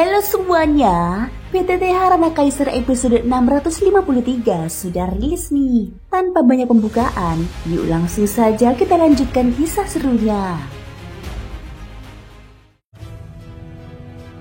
Halo semuanya, PTT Harana Kaiser episode 653 sudah rilis nih. Tanpa banyak pembukaan, yuk langsung saja kita lanjutkan kisah serunya.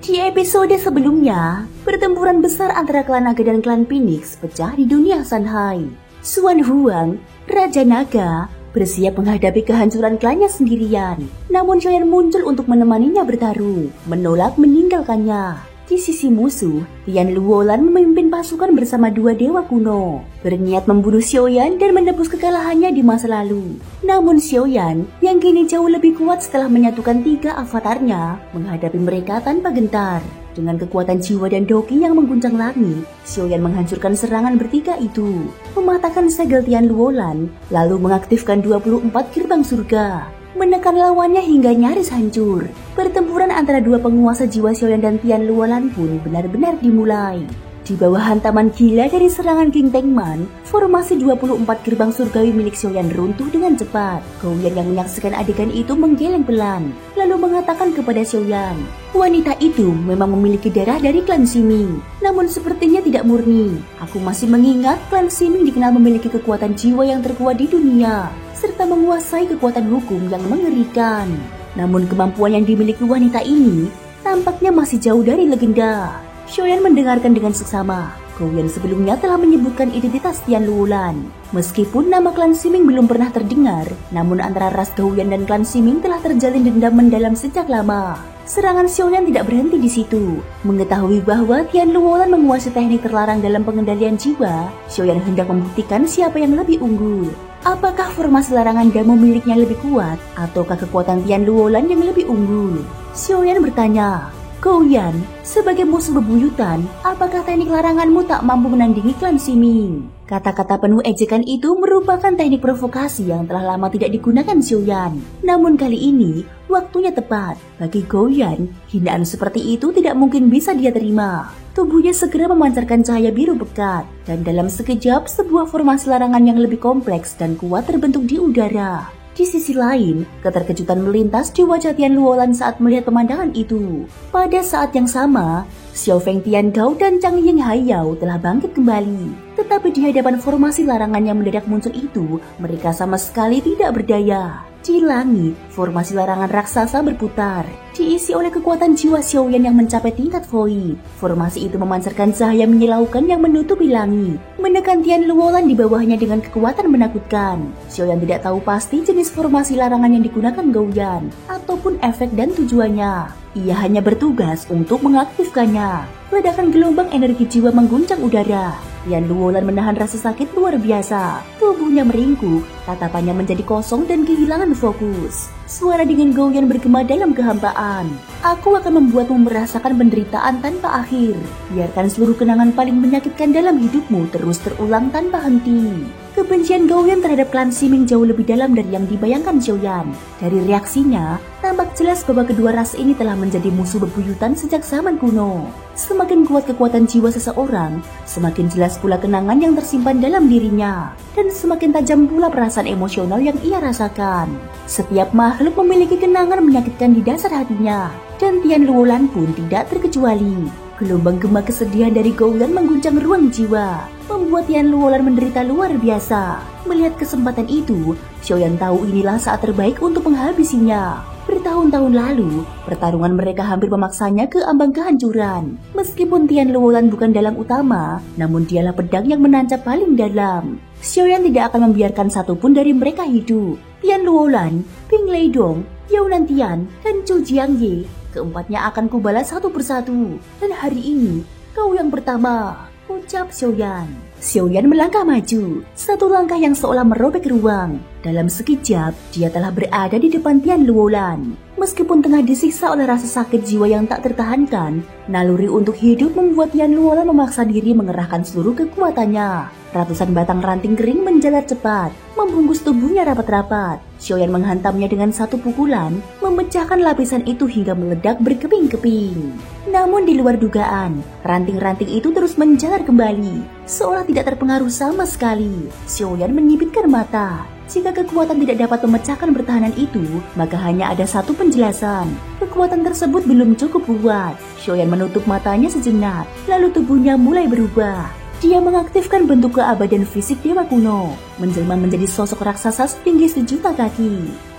Di episode sebelumnya, pertempuran besar antara klan naga dan klan Phoenix pecah di dunia Sanhai. Xuan Huang, Raja Naga, bersiap menghadapi kehancuran klannya sendirian. Namun Xiaoyan muncul untuk menemaninya bertarung, menolak meninggalkannya. Di sisi musuh, Tian Luolan memimpin pasukan bersama dua dewa kuno, berniat membunuh Xiaoyan dan menebus kekalahannya di masa lalu. Namun Xiaoyan, yang kini jauh lebih kuat setelah menyatukan tiga avatarnya, menghadapi mereka tanpa gentar. Dengan kekuatan jiwa dan doki yang mengguncang langit, Xiaoyan menghancurkan serangan bertiga itu, mematahkan segel Tian Luolan, lalu mengaktifkan 24 gerbang surga, menekan lawannya hingga nyaris hancur. Pertempuran antara dua penguasa jiwa Xiaoyan dan Tian Luolan pun benar-benar dimulai. Di bawah hantaman gila dari serangan King Tengman, formasi 24 gerbang surgawi milik Xiaoyan runtuh dengan cepat. Gouyan yang menyaksikan adegan itu menggeleng pelan, lalu mengatakan kepada Xiaoyan, wanita itu memang memiliki darah dari klan Ximing, namun sepertinya tidak murni. Aku masih mengingat klan Ximing dikenal memiliki kekuatan jiwa yang terkuat di dunia, serta menguasai kekuatan hukum yang mengerikan. Namun kemampuan yang dimiliki wanita ini tampaknya masih jauh dari legenda. Xiaoyan mendengarkan dengan seksama. Gouyan sebelumnya telah menyebutkan identitas Tian Luolan. Meskipun nama klan Ximing belum pernah terdengar, namun antara ras Gouyan dan klan Ximing telah terjalin dendam mendalam sejak lama. Serangan Xiaoyan tidak berhenti di situ. Mengetahui bahwa Tian Luolan menguasai teknik terlarang dalam pengendalian jiwa, Xiaoyan hendak membuktikan siapa yang lebih unggul. Apakah formasi larangan Damo miliknya lebih kuat, ataukah kekuatan Tian Luolan yang lebih unggul? Xiaoyan bertanya. Gouyan, sebagai musuh bebuyutan, apakah teknik laranganmu tak mampu menandingi klan Ximing? Kata-kata penuh ejekan itu merupakan teknik provokasi yang telah lama tidak digunakan Xiaoyan. Namun kali ini, waktunya tepat. Bagi Gouyan, hinaan seperti itu tidak mungkin bisa dia terima. Tubuhnya segera memancarkan cahaya biru pekat, dan dalam sekejap sebuah formasi larangan yang lebih kompleks dan kuat terbentuk di udara. Di sisi lain, keterkejutan melintas di wajah Tian Luolan saat melihat pemandangan itu. Pada saat yang sama, Xiao Feng Tiangao dan Zhang Ying Haiyao telah bangkit kembali. Tetapi di hadapan formasi larangan yang mendadak muncul itu, mereka sama sekali tidak berdaya. Di langit, formasi larangan raksasa berputar, diisi oleh kekuatan jiwa Xiaoyan yang mencapai tingkat void. Formasi itu memancarkan cahaya menyilaukan yang menutupi langit, menekan Tian Luolan di bawahnya dengan kekuatan menakutkan. Xiaoyan tidak tahu pasti jenis formasi larangan yang digunakan Gouyan, ataupun efek dan tujuannya. Ia hanya bertugas untuk mengaktifkannya. Ledakan gelombang energi jiwa mengguncang udara. Tian Luolan menahan rasa sakit luar biasa. Tubuhnya meringkuk, tatapannya menjadi kosong dan kehilangan fokus. Suara dingin Gouyan bergema dalam kehampaan. Aku akan membuatmu merasakan penderitaan tanpa akhir. Biarkan seluruh kenangan paling menyakitkan dalam hidupmu terus terulang tanpa henti. Kebencian Gouyan terhadap klan Ximing jauh lebih dalam dari yang dibayangkan Xiaoyan. Dari reaksinya, tampak jelas bahwa kedua ras ini telah menjadi musuh bebuyutan sejak zaman kuno. Semakin kuat kekuatan jiwa seseorang, semakin jelas pula kenangan yang tersimpan dalam dirinya, dan semakin tajam pula perasaan emosional yang ia rasakan. Setiap makhluk memiliki kenangan menyakitkan di dasar hatinya, dan Tian Luolan pun tidak terkecuali. Gelombang gema kesedihan dari Gouyan mengguncang ruang jiwa, membuat Tian Luolan menderita luar biasa. Melihat kesempatan itu, Xiaoyan tahu inilah saat terbaik untuk menghabisinya. Bertahun-tahun lalu, pertarungan mereka hampir memaksanya ke ambang kehancuran. Meskipun Tian Luolan bukan dalang utama, namun dialah pedang yang menancap paling dalam. Xiaoyan tidak akan membiarkan satupun dari mereka hidup. Tian Luolan, Ping Leidong, Yao Nantian, dan Zhu Jiangye, keempatnya akan kubalas satu persatu. Dan hari ini, kau yang pertama, ucap Xiaoyan. Xiaoyan melangkah maju, satu langkah yang seolah merobek ruang. Dalam sekejap, dia telah berada di depan Tian Luolan. Meskipun tengah disiksa oleh rasa sakit jiwa yang tak tertahankan, naluri untuk hidup membuat Tian Luolan memaksa diri mengerahkan seluruh kekuatannya. Ratusan batang ranting kering menjalar cepat, membungkus tubuhnya rapat-rapat. Xiaoyan menghantamnya dengan satu pukulan, memecahkan lapisan itu hingga meledak berkeping-keping. Namun di luar dugaan, ranting-ranting itu terus menjalar kembali, seolah tidak terpengaruh sama sekali. Xiaoyan menyipitkan mata. Jika kekuatan tidak dapat memecahkan pertahanan itu, maka hanya ada satu penjelasan. Kekuatan tersebut belum cukup kuat. Xiaoyan menutup matanya sejenak, lalu tubuhnya mulai berubah. Dia mengaktifkan bentuk keabadian fisik dewa kuno, menjelma menjadi sosok raksasa setinggi 1.000.000 kaki.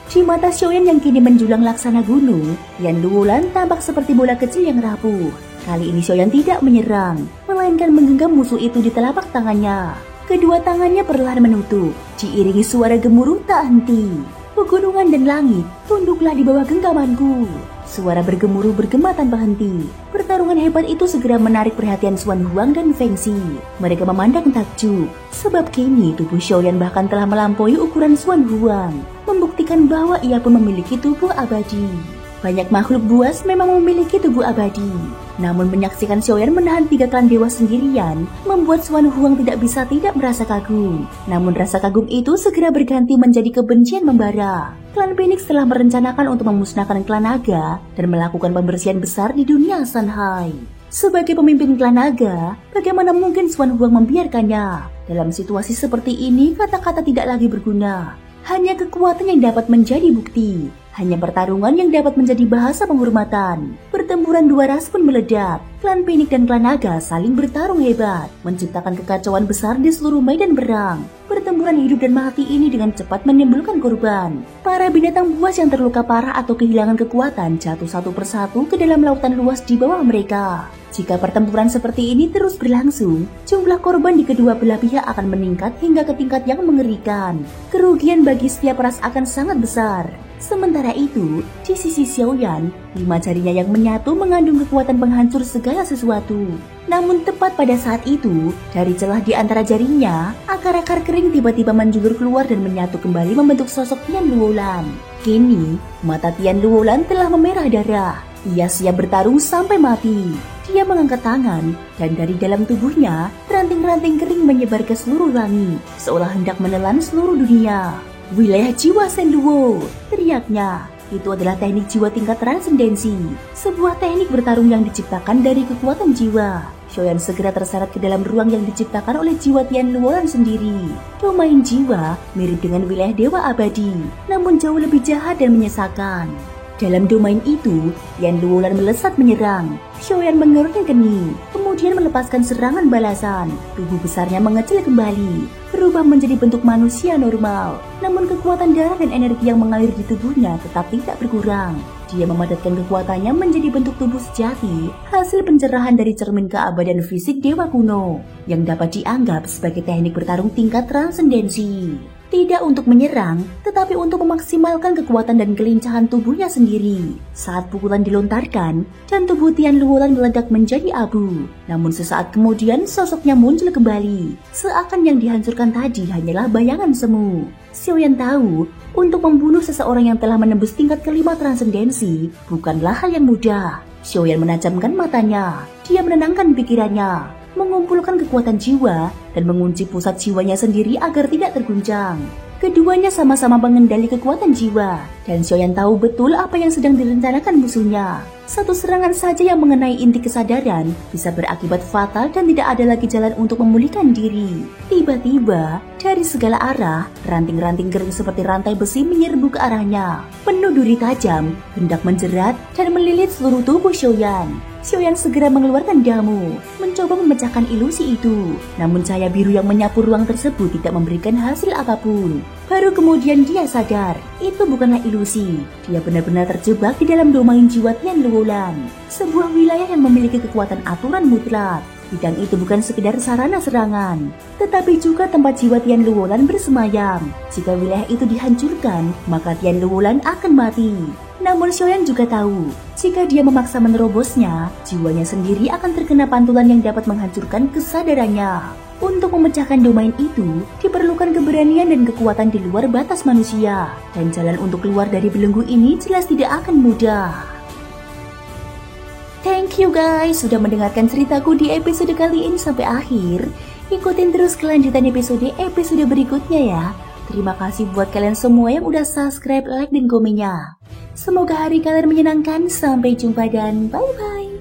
Di mata Xiaoyan yang kini menjulang laksana gunung, Yan Luolan tampak seperti bola kecil yang rapuh. Kali ini Xiaoyan tidak menyerang, melainkan menggenggam musuh itu di telapak tangannya. Kedua tangannya perlahan menutup, diiringi suara gemuruh tak henti. Pegunungan dan langit, tunduklah di bawah genggamanku. Suara bergemuruh bergema tanpa henti. Pertarungan hebat itu segera menarik perhatian Xuan Huang dan Feng Xi. Mereka memandang takjub, sebab kini tubuh Xiaoyan bahkan telah melampaui ukuran Xuan Huang, membuktikan bahwa ia pun memiliki tubuh abadi. Banyak makhluk buas memang memiliki tubuh abadi. Namun menyaksikan Xiaoyan menahan 3 klan dewa sendirian, membuat Xuan Huang tidak bisa tidak merasa kagum. Namun rasa kagum itu segera berganti menjadi kebencian membara. Klan Phoenix telah merencanakan untuk memusnahkan klan naga dan melakukan pembersihan besar di dunia Shanhai. Sebagai pemimpin klan naga, bagaimana mungkin Xuan Huang membiarkannya? Dalam situasi seperti ini, kata-kata tidak lagi berguna. Hanya kekuatan yang dapat menjadi bukti. Hanya pertarungan yang dapat menjadi bahasa penghormatan. Pertempuran dua ras pun meledak. Klan Phoenix dan klan naga saling bertarung hebat, menciptakan kekacauan besar di seluruh medan perang. Pertempuran hidup dan mati ini dengan cepat menimbulkan korban. Para binatang buas yang terluka parah atau kehilangan kekuatan jatuh satu persatu ke dalam lautan luas di bawah mereka. Jika pertempuran seperti ini terus berlangsung, jumlah korban di kedua belah pihak akan meningkat hingga ke tingkat yang mengerikan. Kerugian bagi setiap ras akan sangat besar. Sementara itu, di sisi Xiaoyan, 5 jarinya yang menyatu mengandung kekuatan penghancur segala sesuatu. Namun tepat pada saat itu, dari celah di antara jarinya, akar-akar kering tiba-tiba menjulur keluar dan menyatu kembali membentuk sosok Tian Luolan. Kini, mata Tian Luolan telah memerah darah. Ia siap bertarung sampai mati. Dia mengangkat tangan, dan dari dalam tubuhnya, ranting-ranting kering menyebar ke seluruh langit, seolah hendak menelan seluruh dunia. Wilayah jiwa Senduo, teriaknya. Itu adalah teknik jiwa tingkat transendensi, sebuah teknik bertarung yang diciptakan dari kekuatan jiwa. Xiaoyan segera terseret ke dalam ruang yang diciptakan oleh jiwa Tian Luolan sendiri. Domain jiwa mirip dengan wilayah dewa abadi, namun jauh lebih jahat dan menyesakan. Dalam domain itu, Tian Luolan melesat menyerang. Xiaoyan mengerutkan kening, kemudian melepaskan serangan balasan. Tubuh besarnya mengecil kembali, berubah menjadi bentuk manusia normal. Namun kekuatan darah dan energi yang mengalir di tubuhnya tetap tidak berkurang. Dia memadatkan kekuatannya menjadi bentuk tubuh sejati, hasil pencerahan dari cermin keabadian fisik dewa kuno, yang dapat dianggap sebagai teknik bertarung tingkat transendensi. Tidak untuk menyerang, tetapi untuk memaksimalkan kekuatan dan kelincahan tubuhnya sendiri. Saat pukulan dilontarkan, dan tubuh Tian Luolan meledak menjadi abu. Namun sesaat kemudian sosoknya muncul kembali, seakan yang dihancurkan tadi hanyalah bayangan semu. Xiaoyan tahu, untuk membunuh seseorang yang telah menembus tingkat kelima transendensi bukanlah hal yang mudah. Xiaoyan menajamkan matanya, dia menenangkan pikirannya, mengumpulkan kekuatan jiwa dan mengunci pusat jiwanya sendiri agar tidak terguncang. Keduanya sama-sama mengendali kekuatan jiwa, dan Xiaoyan tahu betul apa yang sedang direncanakan musuhnya. Satu serangan saja yang mengenai inti kesadaran bisa berakibat fatal dan tidak ada lagi jalan untuk memulihkan diri. Tiba-tiba, dari segala arah, ranting-ranting kering seperti rantai besi menyerbu ke arahnya. Penuh duri tajam, hendak menjerat dan melilit seluruh tubuh Xiaoyan. Xiaoyan segera mengeluarkan damu, mencoba memecahkan ilusi itu. Namun cahaya biru yang menyapu ruang tersebut tidak memberikan hasil apapun. Baru kemudian dia sadar, itu bukanlah ilusi. Dia benar-benar terjebak di dalam domain jiwa Tian Luolan, sebuah wilayah yang memiliki kekuatan aturan mutlak. Bidang itu bukan sekedar sarana serangan, tetapi juga tempat jiwa Tian Luolan bersemayam. Jika wilayah itu dihancurkan, maka Tian Luolan akan mati. Namun Xiaoyan juga tahu, jika dia memaksa menerobosnya, jiwanya sendiri akan terkena pantulan yang dapat menghancurkan kesadarannya. Untuk memecahkan domain itu, diperlukan keberanian dan kekuatan di luar batas manusia. Dan jalan untuk keluar dari belenggu ini jelas tidak akan mudah. Thank you guys sudah mendengarkan ceritaku di episode kali ini sampai akhir. Ikutin terus kelanjutan episode berikutnya ya. Terima kasih buat kalian semua yang udah subscribe, like, dan komennya. Semoga hari kalian menyenangkan. Sampai jumpa dan bye-bye.